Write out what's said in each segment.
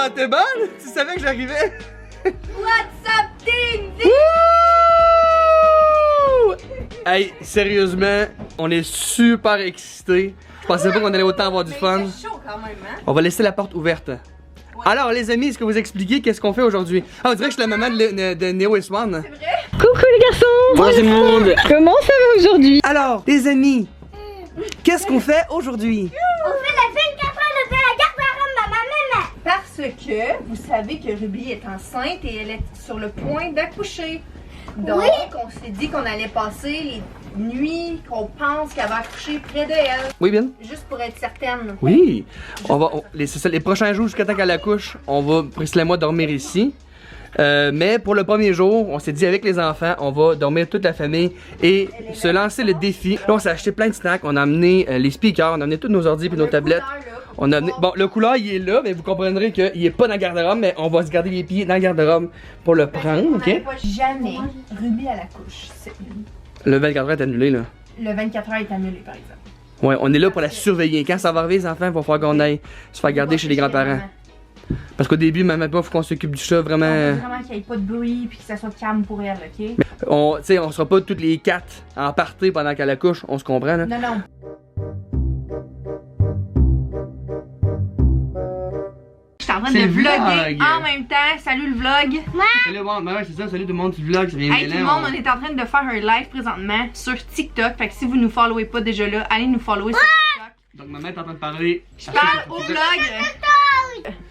sentais bonne? Tu savais que j'arrivais? What's up, team? Hey, sérieusement, on est super excités. Je pensais pas qu'on allait autant avoir du fun. C'est chaud quand même, hein? On va laisser la porte ouverte. Alors les amis, est-ce que vous expliquez qu'est-ce qu'on fait aujourd'hui? Ah, on dirait que je suis la maman de Neo et Swan. C'est vrai? Coucou les garçons! Bonjour tout le monde! Comment ça va aujourd'hui? Alors, les amis, qu'est-ce qu'on fait aujourd'hui? On fait la 24 heures de la garde-robe, maman. Parce que vous savez que Ruby est enceinte et elle est sur le point d'accoucher. Donc, on s'est dit qu'on allait passer les nuits qu'on pense qu'elle va accoucher près d'elle. Oui, bien? Juste pour être certaine. Oui! C'est ça, les prochains jours jusqu'à temps qu'elle accouche, on va, Priscilla et moi, dormir ici. Mais pour le premier jour, on s'est dit avec les enfants, on va dormir toute la famille et se lancer le défi. Là, on s'est acheté plein de snacks, on a amené les speakers, on a amené tous nos ordi et nos tablettes. On a amené, bon, le couleur il est là, mais vous comprendrez qu'il est pas dans le garde-robe, mais on va se garder les pieds dans le garde-robe pour le prendre, ok? Pas jamais Ruby à la couche. Le 24 heures est annulé là. Le 24 heures est annulé par exemple. Ouais, on est là pour la surveiller. Quand ça va arriver, les enfants, il va falloir qu'on aille se faire garder chez les grands-parents. Parce qu'au début, maman et papa, faut qu'on s'occupe du chat vraiment. On veut vraiment qu'il n'y ait pas de bruit puis que ça soit calme pour elle, ok? On sera pas toutes les quatre en party pendant qu'elle accouche, on se comprend là. Non, non. Je suis en train de vlogger en même temps. Salut le vlog! Salut, bon, ben ouais, c'est ça, salut tout le monde, tu vlogs, ça vient Hey tout le monde, on est en train de faire un live présentement sur TikTok. Fait que si vous nous followez pas déjà là, allez nous follower sur TikTok. Donc maman est en train de parler. Je parle au vlog!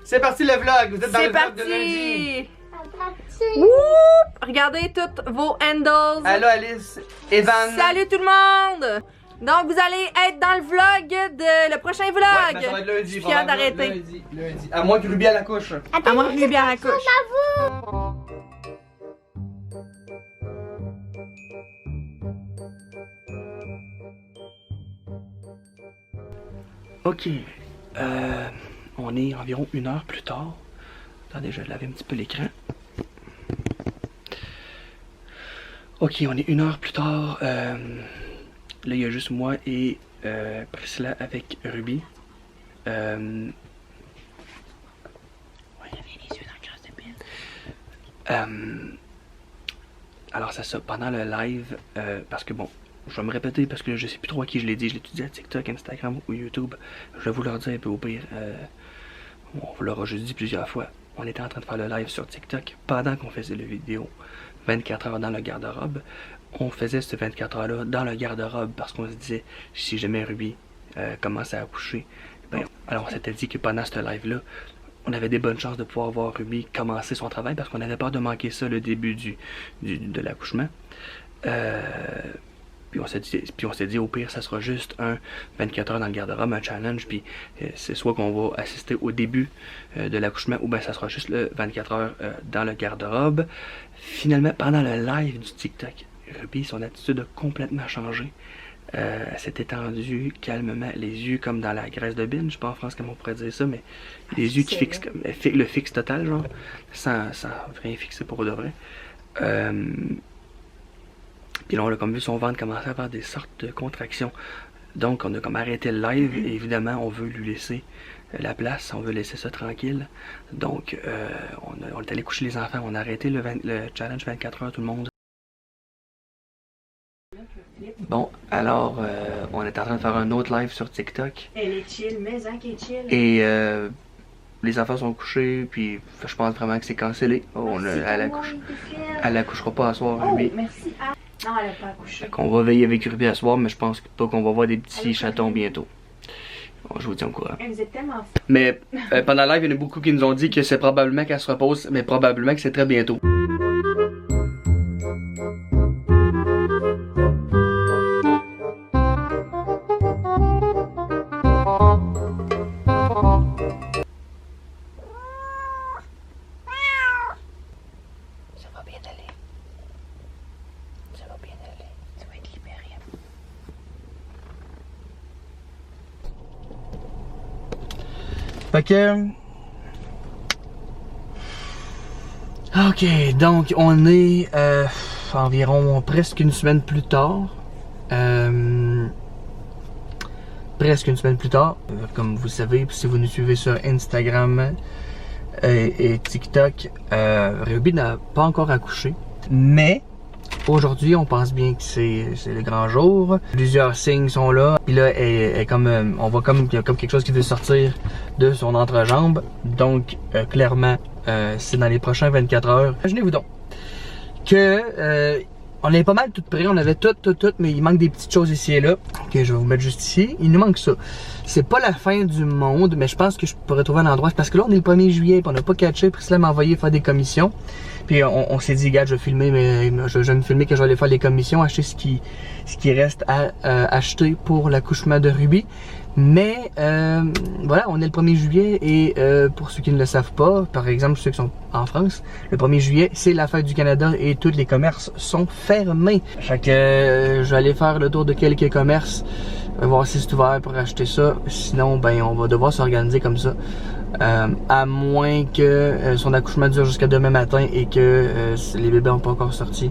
C'est parti le vlog, vous êtes dans C'est le vlog de lundi. parti! Woup! Regardez tous vos handles! Allô Alice, Evan. Salut tout le monde! Donc vous allez être dans le vlog de le prochain vlog! Ouais, ben, ça va être lundi, Je suis fière d'arrêter. Lundi. À moins que Ruby à la couche. À moi, je vais bien à la couche. Ok, on est environ 1 heure plus tard. Attendez, je vais laver un petit peu l'écran. Ok, on est 1 heure plus tard. Là, il y a juste moi et Priscilla avec Ruby. Ouais, il avait les yeux dans le crasse de pile. Alors, c'est ça, pendant le live, parce que bon, je vais me répéter parce que je sais plus trop à qui je l'ai dit. Je l'ai dit à TikTok, Instagram ou YouTube. Je vais vous leur dire un peu au pire. On vous l'aura juste dit plusieurs fois. On était en train de faire le live sur TikTok pendant qu'on faisait la vidéo 24 heures dans le garde-robe. On faisait ce 24 heures-là dans le garde-robe parce qu'on se disait si jamais Ruby commençait à accoucher, ben, alors on s'était dit que pendant ce live-là, on avait des bonnes chances de pouvoir voir Ruby commencer son travail parce qu'on avait peur de manquer ça le début de l'accouchement. Puis on s'est dit au pire ça sera juste un 24 heures dans le garde-robe, un challenge, puis c'est soit qu'on va assister au début de l'accouchement ou bien ça sera juste le 24 heures dans le garde-robe. Finalement, pendant le live du TikTok, Ruby, son attitude a complètement changé. Elle s'est étendue calmement, les yeux comme dans la graisse de bine, je sais pas en France comment on pourrait dire ça, mais les yeux qui fixent, comme, le fixe total, genre, sans rien fixer pour de vrai. Puis là, on a comme vu son ventre commencer à faire des sortes de contractions. Donc, on a comme arrêté le live. Et évidemment, on veut lui laisser la place. On veut laisser ça tranquille. Donc, on est allé coucher les enfants. On a arrêté le challenge 24 heures, tout le monde. Bon, alors, on est en train de faire un autre live sur TikTok. Elle est chill, mais hein, qu'elle est chill. Et les enfants sont couchés. Puis, je pense vraiment que c'est cancellé. Elle accouchera pas à soir, Ruby. Merci. Non, elle n'a pas accouché. On va veiller avec Ruby à soir, mais je pense pas qu'on va voir des petits chatons bientôt. Bon, je vous tiens au courant. Vous êtes tellement fous. Mais pendant le live, il y en a beaucoup qui nous ont dit que c'est probablement qu'elle se repose, mais probablement que c'est très bientôt. Ça va bien aller. Ça va bien aller. Tu vas être libéré. Fait que... Ok, donc on est environ presque une semaine plus tard. Presque une semaine plus tard. Comme vous savez, si vous nous suivez sur Instagram, et TikTok, Ruby n'a pas encore accouché. Mais aujourd'hui, on pense bien que c'est le grand jour. Plusieurs signes sont là. Puis là, on voit comme qu'il y a comme quelque chose qui veut sortir de son entrejambe. Donc, clairement, c'est dans les prochains 24 heures. Imaginez-vous donc que on est pas mal tout prêt. On avait tout, mais il manque des petites choses ici et là. Ok, je vais vous mettre juste ici. Il nous manque ça. C'est pas la fin du monde, mais je pense que je pourrais trouver un endroit. Parce que là, on est le 1er juillet, puis on n'a pas catché. Priscilla m'a envoyé faire des commissions. Puis on s'est dit, regarde, je vais filmer, mais je vais me filmer que je vais aller faire les commissions, acheter ce qui reste à acheter pour l'accouchement de Ruby. Mais voilà, on est le 1er juillet et pour ceux qui ne le savent pas, par exemple ceux qui sont en France, le 1er juillet, c'est la fête du Canada et tous les commerces sont fermés. Fait que je vais aller faire le tour de quelques commerces, voir si c'est ouvert pour acheter ça. Sinon, ben on va devoir s'organiser comme ça. À moins que son accouchement dure jusqu'à demain matin et que les bébés n'ont pas encore sorti.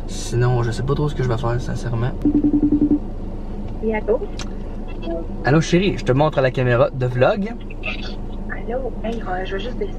Sinon, je sais pas trop ce que je vais faire, sincèrement. Et allô? Allô chérie, je te montre à la caméra de vlog. Allô? Hey, je vais juste descendre.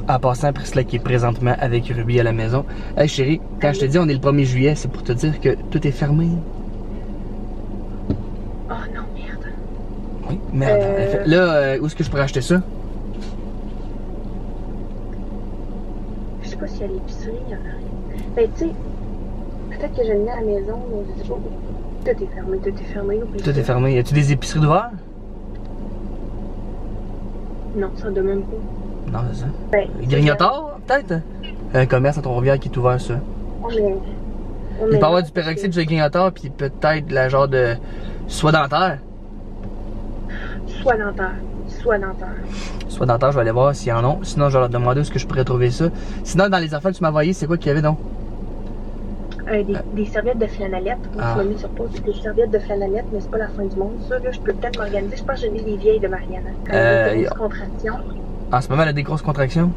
En passant, Priscilla qui est présentement avec Ruby à la maison. Hey chérie, quand je te dis on est le 1er juillet, c'est pour te dire que tout est fermé. Oh non, merde. Oui, merde. Là, où est-ce que je pourrais acheter ça? Je sais pas s'il y a l'épicerie, il y en a rien. Ben, tu sais, peut-être que je l'ai à la maison, mais je sais pas. Tout est fermé, oublie Tout ça. est fermé. Y a-tu des épiceries d'ouvert? Non, ça de même pas. Non, c'est ça. Ben, Grignoteur, peut-être? Un commerce à Trois-Rivières qui est ouvert, ça. Il peut y avoir du peroxyde de grignoteur, puis peut-être la genre de soie dentaire. Soit dentaire. Soie dentaire, je vais aller voir s'il y en a. Sinon, je vais leur demander où est-ce que je pourrais trouver ça. Sinon, dans les affaires que tu m'as envoyées, c'est quoi qu'il y avait donc? Des serviettes de flanellette. Tu m'as mis sur pause. Des serviettes de flanellette, mais c'est pas la fin du monde. Ça, là, je peux peut-être m'organiser. Je pense que j'ai mis les vieilles de Marianne. Des grosses contractions. En ce moment, elle a des grosses contractions?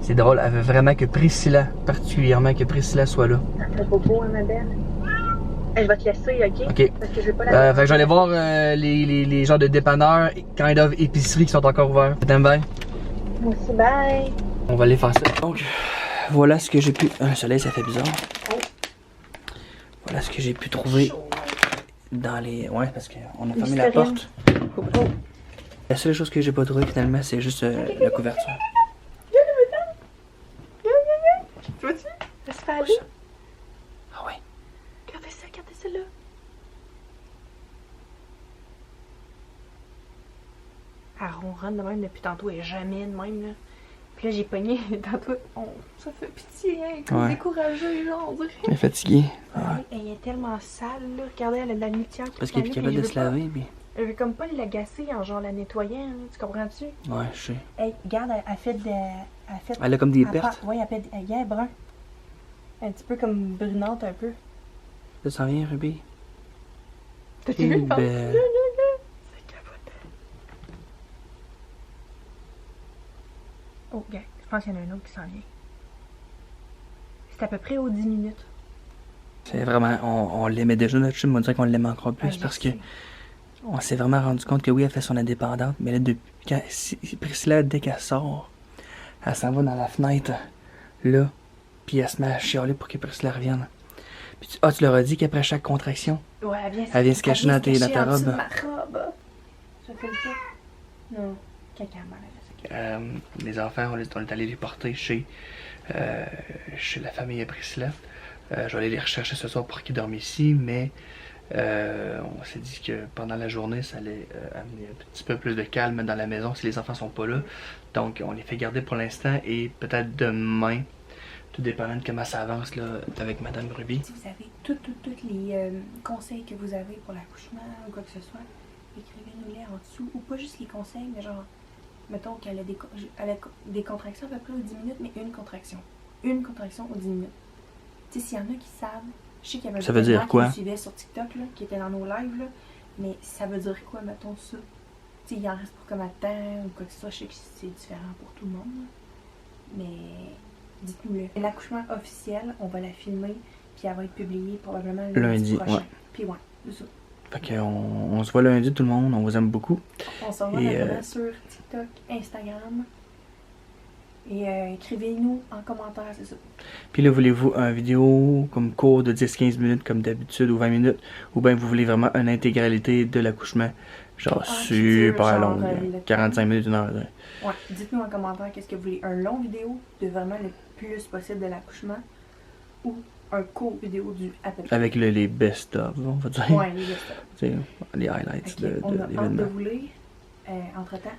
C'est drôle, elle veut vraiment que Priscilla, particulièrement que Priscilla soit là. Ça fait pas beau, hein, ma belle? Je vais te laisser, ok? Ok. Parce que je vais pas la Fait que je vais aller voir les genres de dépanneurs, kind of épiceries qui sont encore ouverts. T'aimes bien? Merci, bye! On va aller faire ça. Donc, voilà ce que j'ai pu... Le soleil, ça fait bizarre. Voilà ce que j'ai pu trouver dans les... Ouais, parce qu'on a fermé la porte. La seule chose que j'ai pas trouvé finalement, c'est juste la couverture. Tu vois-tu? Ça se fait aller? Ah ouais. Regardez ça là. Elle ronronne de même depuis tantôt, elle est jamais de même là. Puis là j'ai pogné tantôt, ça fait pitié, hein, comme découragée genre, on dirait. Elle est fatiguée. Elle est tellement sale là, regardez, elle a de la litière. Parce qu'elle est plus capable de se laver, puis... Elle veut comme pas l'agacer en genre la nettoyant, hein, tu comprends-tu? Ouais, je sais. Hey, regarde, elle fait Elle a comme des pertes. Oui, elle est brun. Un petit peu comme brunante un peu. Ça s'en vient, Ruby. T'as-tu vu? Belle. C'est capoté. Oh, gars, je pense qu'il y en a un autre qui s'en vient. C'est à peu près aux 10 minutes. C'est vraiment... On l'aimait déjà, notre chum. On dirait qu'on l'aime encore plus parce que... On s'est vraiment rendu compte que oui, elle fait son indépendante, mais là, depuis Priscilla, dès qu'elle sort, elle s'en va dans la fenêtre, là, puis elle se met à chialer pour que Priscilla revienne. Puis tu leur as dit qu'après chaque contraction, ouais, elle vient se cacher dans ta robe. Ma robe. Ça fait ça? Non, caca mal. Les enfants, on est allé les porter chez la famille Priscilla. Je vais aller les rechercher ce soir pour qu'ils dorment ici, mais... on s'est dit que pendant la journée, ça allait amener un petit peu plus de calme dans la maison si les enfants sont pas là. Donc, on les fait garder pour l'instant et peut-être demain, tout dépendant de comment ça avance là, avec Madame Ruby. Si vous avez tous les conseils que vous avez pour l'accouchement ou quoi que ce soit, écrivez-nous-les en dessous. Ou pas juste les conseils, mais genre, mettons qu'elle a des contractions à peu près aux 10 minutes, mais une contraction. Une contraction aux 10 minutes. Tu sais, s'il y en a qui savent, je sais qu'il y avait ça veut dire quoi? Qui me suivaient sur TikTok, là, qui étaient dans nos lives, là, mais ça veut dire quoi, mettons ça? Tu sais, il en reste pour combien de temps ou quoi que ce soit, je sais que c'est différent pour tout le monde, là. Mais dites-nous-le. L'accouchement officiel, on va la filmer, puis elle va être publiée probablement lundi prochain. Ouais. Puis ouais, c'est ça. Fait qu'on se voit lundi tout le monde, on vous aime beaucoup. On se revoit maintenant sur TikTok, Instagram. Et écrivez-nous en commentaire, c'est ça. Puis là, voulez-vous une vidéo comme court de 10-15 minutes comme d'habitude ou 20 minutes? Ou bien vous voulez vraiment une intégralité de l'accouchement, genre super long, 45 minutes, 1 heure. Ouais, dites-nous en commentaire qu'est-ce que vous voulez. Un long vidéo de vraiment le plus possible de l'accouchement ou un court vidéo du à peu près. Avec les best-of, on va dire. Ouais, les best-of. Les highlights Okay, de on a hâte de l'événement. vous lire. Entre-temps,